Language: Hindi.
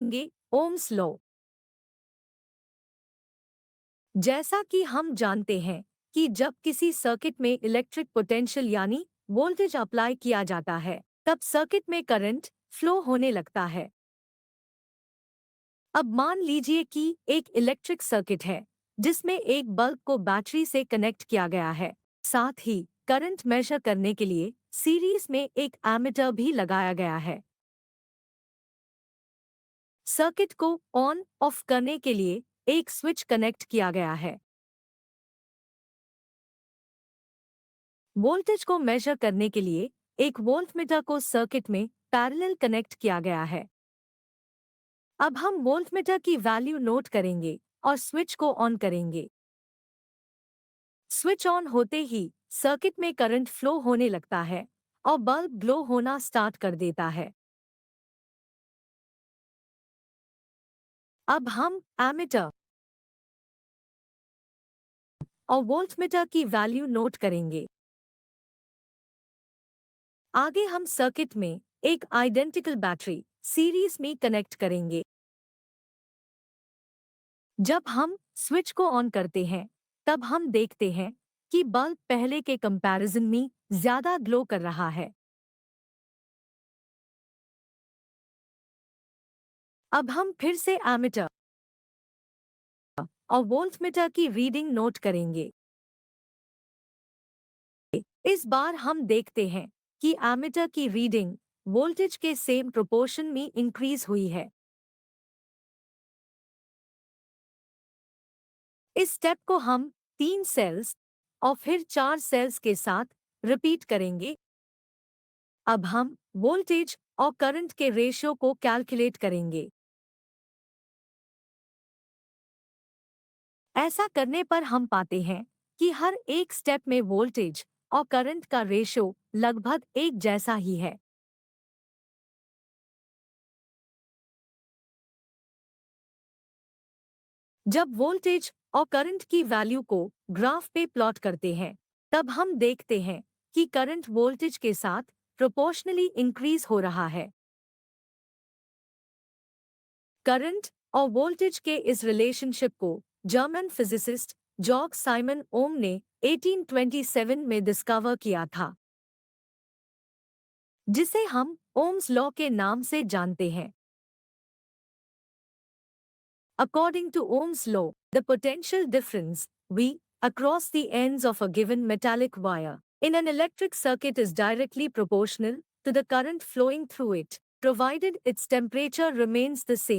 Ohm's law. जैसा कि हम जानते हैं कि जब किसी सर्किट में इलेक्ट्रिक पोटेंशियल यानी वोल्टेज अप्लाई किया जाता है, तब सर्किट में करंट फ्लो होने लगता है। अब मान लीजिए कि एक इलेक्ट्रिक सर्किट है जिसमें एक बल्ब को बैटरी से कनेक्ट किया गया है। साथ ही करंट मेजर करने के लिए सीरीज में एक एमीटर भी लगाया गया है। सर्किट को ऑन ऑफ करने के लिए एक स्विच कनेक्ट किया गया है। वोल्टेज को मेजर करने के लिए एक वोल्टमीटर को सर्किट में पैरेलल कनेक्ट किया गया है। अब हम वोल्टमीटर की वैल्यू नोट करेंगे और स्विच को ऑन करेंगे। स्विच ऑन होते ही सर्किट में करंट फ्लो होने लगता है और बल्ब ग्लो होना स्टार्ट कर देता है। अब हम एमीटर और वोल्टमीटर की वैल्यू नोट करेंगे। आगे हम सर्किट में एक आइडेंटिकल बैटरी सीरीज में कनेक्ट करेंगे। जब हम स्विच को ऑन करते हैं, तब हम देखते हैं कि बल्ब पहले के कंपैरिजन में ज्यादा ग्लो कर रहा है। अब हम फिर से एमीटर और वोल्टमीटर की रीडिंग नोट करेंगे। इस बार हम देखते हैं कि एमीटर की रीडिंग वोल्टेज के सेम प्रोपोर्शन में इंक्रीज हुई है। इस स्टेप को हम 3 सेल्स और फिर 4 सेल्स के साथ रिपीट करेंगे। अब हम वोल्टेज और करंट के रेशियो को कैलकुलेट करेंगे। ऐसा करने पर हम पाते हैं कि हर एक स्टेप में वोल्टेज और करंट का रेशियो लगभग एक जैसा ही है। जब वोल्टेज और करंट की वैल्यू को ग्राफ पे प्लॉट करते हैं, तब हम देखते हैं कि करंट वोल्टेज के साथ प्रोपोर्शनली इंक्रीज हो रहा है। करंट और वोल्टेज के इस रिलेशनशिप को जर्मन फिजिसिस्ट जॉर्ग साइमन ओम ने 1827 में डिस्कवर किया था, जिसे हम ओम्स लॉ के नाम से जानते हैं। According to Ohm's law, the potential difference V across the ends of a given metallic wire in an electric circuit is directly proportional to the current flowing through it, provided its temperature remains the same.